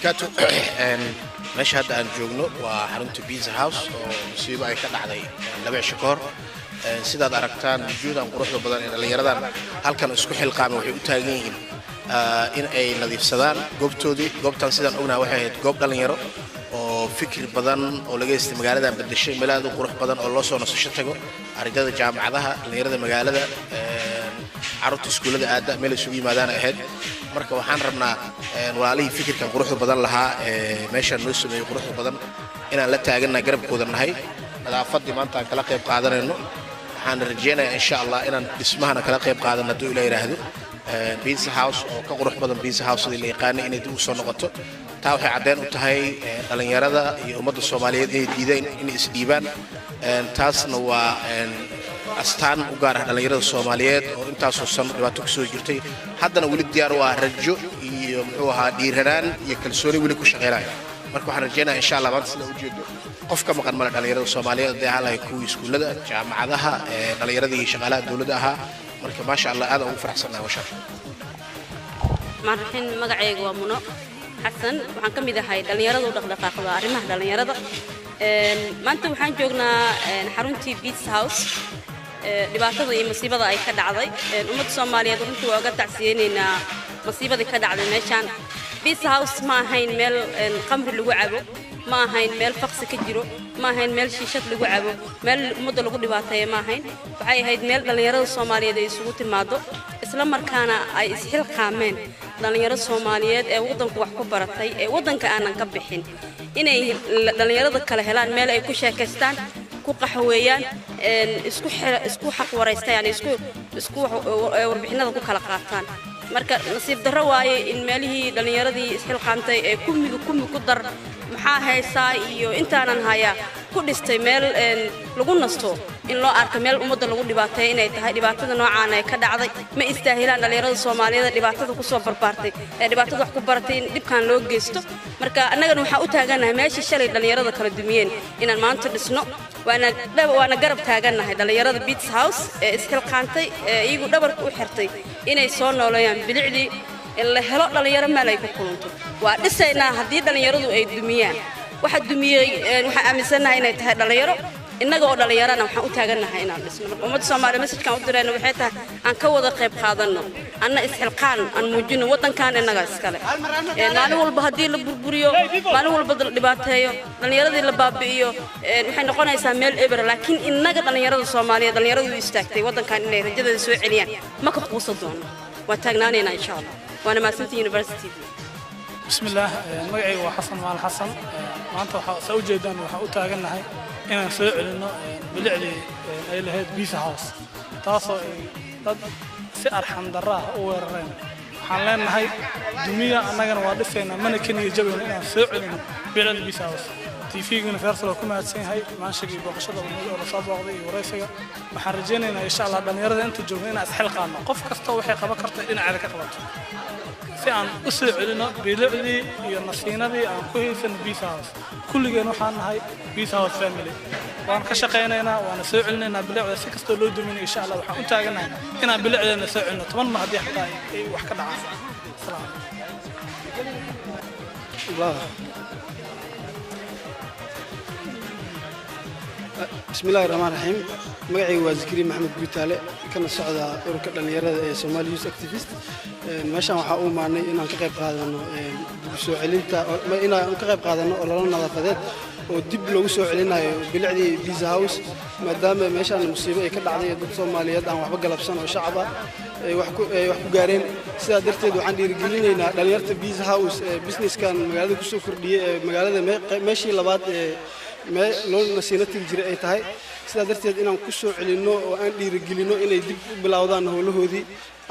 وبركاته. meesha hadda aan joogno waa xarunta Pizza House oo musiibo ay ka dhacday laba cisho kahor. sidaad aragtaan juudan quruxda badan ee dhalinyaradan halkan isku xilqaamay waxay u taagan yihiin in ay nadiifsadaan goobtoodii. goobtan sidaan ognahay waxay ahayd goob dhalinyaro oo fikir badan oo laga heystay magaaladan bedeshay meel aad u qurux badan oo loo soo nasasho tago ardayda jaamacadaha dhalinyarada magaalada carruurta iskuulada aada meel isugu yimaadaan ahayd. marka waxaan rabnaa walaalihii fikirkan quruxda badan lahaa meeshaan noo sameeyey quruxda badan inaan la taaganahay garabkooda nahay nadaafadii maanta aan kala qayb qaadanayno. waxaan rajeynayaa insha Allah inaan dhismahana kala qayb qaadano hadduu Ilaahay yiraahdo. Pizza House oo ka qurux badan Pizza House sidii la yaqaan inay dib u soo noqoto taa waxay caddeyn u tahay dhalinyarada iyo ummadda Soomaaliyeed inay diideen inay isdhiibaan. taasna waa astaan u gaar ah dhalinyarada Soomaaliyeed oo intaasoo sano dhibaato ku soo jirtay haddana weli diyaar u ah rajo iyo muxuu ahaa dhiiranaan iyo kalsooni weli ku shaqeynaya. marka waxaan rajeynayaa insha Allah maanta sida u jeedo qofka maqan mala dhalinyarada Soomaaliyeed ee halay kuwii iskuulada jaamacadaha dhalinyarada iyo shaqaalaha dawladda ahaa. marka ma sha Allah aad ugu faraxsanahay washaa. marxin magacaygu waa Muno Xasan waxaan ka mid ahay dhalinyarada u dhaqdhaqaaqda arrimaha dhalinyarada. maanta waxaan joognaa xaruntii Pizza House dhibaatada iyo musiibada ay ka dhacday. ummadda Soomaaliyeed runtii waa uga tacsiyeynaa musiibadii ka dhacday meeshaan. Pizza House ma ahayn meel qamri lagu cabo, ma ahayn meel faqsi ka jiro, ma ahayn meel shiishad lagu cabo, meel ummadda lagu dhibaateeyo ma ahayn. waxay ahayd meel dhalinyarada Soomaaliyeed ay isugu timaado isla markaana ay isxilqaameen dhalinyarada Soomaaliyeed ee waddanku wax ku baratay ee waddanka aanan ka bixin inay dhalinyarada kala helaan meel ay ku sheekaystaan ku qaxweeyaan isku xaq wareystaan isku warbixinada ku kala qaataan. marka nasiib darro waaye in meelihii dhalinyaradii isxilqaamtay ee kummiga ku dar maxaa haysaa iyo intaanan hayaa ku dhistay meel lagu nasto in loo arko meel ummadda lagu dhibaateeyo inay tahay dhibaatada noocaan ay ka dhacday. ma istaahilaan dhalinyarada Soomaaliyeed dhibaatada ku soo barbaartay ee dhibaatada wax ku baratay in dhibkan loo geysto. marka annagana waxaan u taaganahay meeshii shalay dhalinyarada kala dumiyeen inaan maanta dhisno. waana garab taaganahay dhalinyarada Pizza House ee isxilqaantay iyagu dhabarka u xirtay inay soo nooleeyaan bilicdii in la helo dhalinyaro meel ay ku kulanto. waa dhisaynaa haddii dhalinyaradu ay dumiyaan waxa dumiyay waxaan aaminsanahay inay tahay dhalinyaro. innaga oo dhalinyarana waxaan u taaganahay inaan dhisno. marka ummadda Soomaaliyeed message-kan u dirayna waxay tahay aan ka wada qayb qaadano anna isxilqaan aan muujino waddankan innaga iskale. maalin walba haddii la burburiyo maalin walba la dhibaateeyo dhalinyaradii la baabi'iyo waxay noqonaysaa meel eber. laakiin innaga dhalinyarada Soomaaliyeed dhalinyaradu istaagtay waddankan inay rajadooda soo celiyaan ma ka quusan doono. waa taagnaanayna insha Allah. waana Maasanta University. بسم الله magacaygu waa Xasan Maal Xasan. maanta waxa soo jeedaan waxa u taaganahay inaan soo celino bilicdii ay lahayd Pizza House taasoo dad si arxan darra u weerareen. waxaan leenahay dumiya annagana waa dhisaynaa mana kaniga jabin inaan soo celino bilicdii Pizza House. TV-guna Farsal ku maadsan yahay maashigi booqashada oo la soo booqday iyo wareysiga. waxaan rajeynaynaa insha Allah dhalinyarada inta joogna inaan isxilqaano qof kasta waxay qaban kartaa dhinaceeda ka qabato si aan u soo celino bilicdii iyo nasiinadii aan ku haysan Pizza House. kulligeen waxaan nahay Pizza House family waan ka shaqeynaynaa waana soo celinaynaa bilicda si kasta loo dumin insha Allah. waxaan u taaganahay inaan bilicdeena soo celino toban ma haddii xataa ay wax ka dhacaan. بسم الله الرحمن الرحيم. magacaygu waa Zikri Maxamed Guutaale kana socda ururka dhalinyarada ee Somali Youth Activist. meeshan waxa uu maanay inaan ka qayb qaadano dib soo celinta inaan ka qayb qaadano olole nadaafadeed oo dib loogu soo celinayo bilicdii Pizza House maadaama meeshan musiibo ay ka dhacday dad Soomaaliyeed aan waxba galabsan oo shacab ah ay wax ku gaareen. sidaa darteed waxaan dhiirigelinaynaa dhalinyarta Pizza House businesskan magaalada ku soo kordhiyay magaalada meeshii labaad loo nasiino tiri jiray ay tahay. sidaa darteed inaan ku soo celino oo aan dhiirigelino inay dib u bilowdaan howlahoodii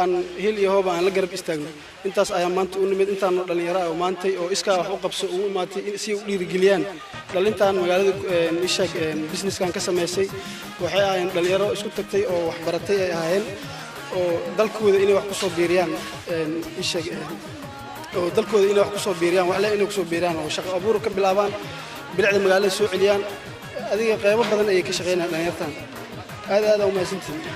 aan hil iyo hooba aan la garab istaagno. intaas ayaa maanta u nimid intaan dhalinyaro ah oo maantay oo iskaa wax u qabso ugu imaatay si u dhiirigeliyaan dhalintaan magaalada ishaag businesskan ka sameysay. waxay ahaayeen dhalinyaro isku tagtay oo wax baratay ay ahaayeen oo dalkooda inay wax ku soo biiriyaan ishaag oo dalkooda inay wax ku soo biiriyaan wax inay ku soo biiriyaan oo shaqo abuur ka bilaabaan bilicda magaalada soo celiyaan. adiga qaybo badan ay ka shaqeynayaan dhalinyartan. aad u mahadsantihiin.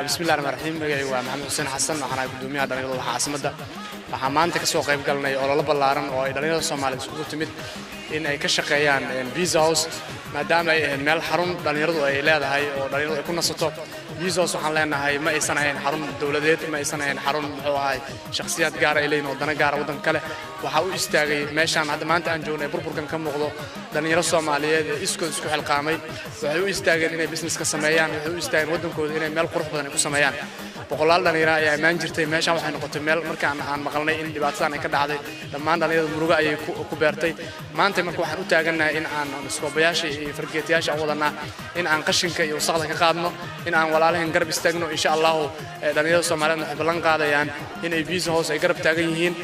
بسم الله الرحمن الرحيم. magacaygu waa Maxamed Xuseen Xasan waxaan gudoomiyaha dhalinyarada caasimada. waxaa maanta ka soo qayb galnay olole ballaaran oo ay dhalinyarada Soomaaliyeed isku timid in ay ka shaqeeyaan Pizza House maadaama ay ahayd meel xarun dhalinyaradu ay leedahay oo dhalinyaradu ay ku nasato Pizza House waxaan leenahay ma aysan ahayn xarun dawladeed ma aysan ahayn xarun muxuu ahay shakhsiyaad gaar ah ay leeyihiin wadana gaar ah wadan kale waxa uu istaagay meeshaan hadda maanta aan joognay burburkan ka muuqdo dhalinyaro Soomaaliyeed iskood isku xilqaamay waxay u istaageen inay business ka sameeyaan waxay u istaageen wadankooda inay meel qurux badan ku sameeyaan boqolaal dhalinyaro ayaa imaan jirtay meeshaan waxay noqotay meel markaan aan maqalnay in dhibaatadan ay ka dhacday dhammaan dhalinyarada muruga ayay ku beertay maanta marka waxaan u taaganahay in aan iskoobayaasha iyo fargeetiyaasha wadanaa in aan qashinka iyo wasaqda ka qaadno in aan walaalahan garab istaagno insha Allah dhalinyarada Soomaaliyeed waxay ballan qaadayaan in ay Pizza House ay garab taagan yihiin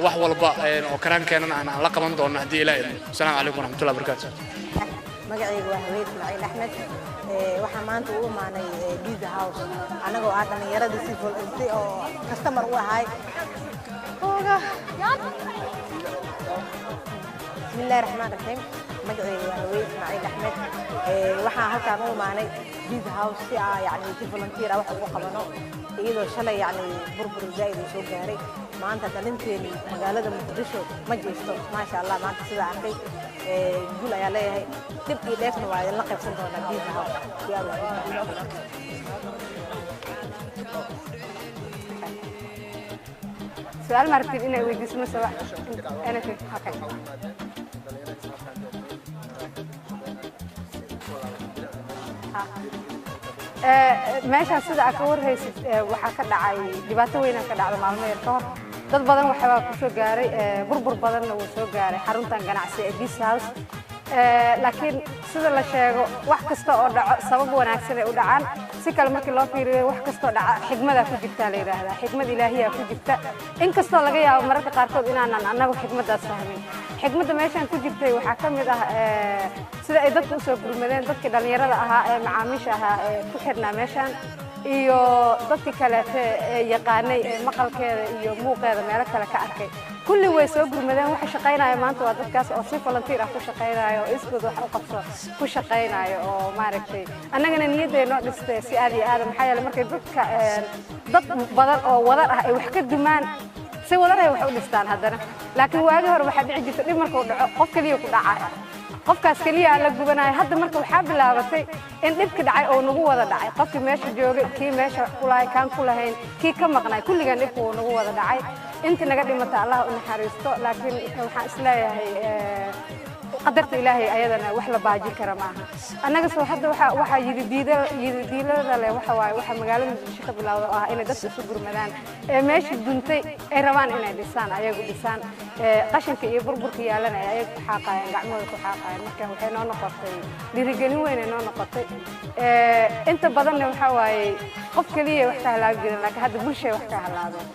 wax walba oo karaankeenana aan la qaban doono hadii Ilaahay Assalaamu calaykum waraxmatullaahi wabarakaatuh magacaygu waa Haweyd Ismaaciil Axmed waxaan maanta u imaanay Pizza House anagoo ah dhalinyarada si oo customer u ahay bismillaahi raxmaani raxiim magacaygu waa Haweyd Ismaaciil Axmed waxaan halkaan u imaanay Pizza House si yani si volunteer wax ugu qabano iyadoo shalay yani burbur zaid soo gaaray maanta dhalinteeni magaalada Muqdisho ma jeesto maasha Allah maanta sida arkay guul ayaa leeyahay dib iyo dheefna waa la qaybsan doonaa Pizza House سؤال مرتين إنه ويديس مسوا أنا في حكي ماشي هسه أكور هي وحكي دعاي دبته وين كده على معلومة يركض dad badan waxa ku soo gaaray burbur badan oo soo gaaray xaruntan ganacsi ee Pizza House laakiin sida la sheego wax kasta oo dhaco sabab wanaagsan ay u dhacaan si kale markii loo fiiriyo wax kasta oo dhaca xigmada ku jirta la yiraahdaa xigmad ilaahiya ku jirta in kasta laga yaabo mararka qaarkood inaan anagu xigmadaas fahmin xigmada meeshan ku jirtay waxa kamid ah sida ay dadku soo gurmadeen dadkii dhalinyarada ahaa ee macaamiisha ahaa ee ku xirnaa meeshan iyo dadkii kale ee yaqaanay maqalkeeda iyo muuqeeda meel kale ka arkay kulli way soo gurmadeen waxa shaqeynaya maanta waa dadkaas oo si volunteer ah ku shaqeynaayo oo isgood wax u qabso ku shaqeynaayo oo maaragtay annagana niyadeena dhistay si aad iyo aad maxay yeelay markay dadka dad badan oo wadar ah ay wax ka dumaan si wadar ay wax u dhistaan haddana laakiin waagi hore waxa dhici jirtay dhib markuu dhaco qof kaliya ku dhacay qofkaas kaliya la gubanayo hadda marka waxa bilaabatay in dhibka dhacay oo nagu wada dhacay qofkii meesha joogay kii meesha kulahay kan kulahayn kii ka maqnay kulligan dhibku nagu wada dhacay inta naga dhimata Allah u naxariisto laakiin waxaan isleeyahay qadarta Ilaahay ayadana wax la baaji kara maaha annaga soo hadda waxa yiri diilada leh waxa magaalada Muqdisho ka bilowdo ah in dadku isu gurmadaan meesha duntay ay rabaan inay dhisaan ayagu dhisaan qashinka iyo burburka yaalanay ayagu xaqayaan gacmooda ku xaqayaan marka waxay noo noqotay dhiirigelin weyn noo noqotay inta badan waxa waaye qof kaliya wax ka halaag jirin laakiin hadda bulshada wax ka halaagay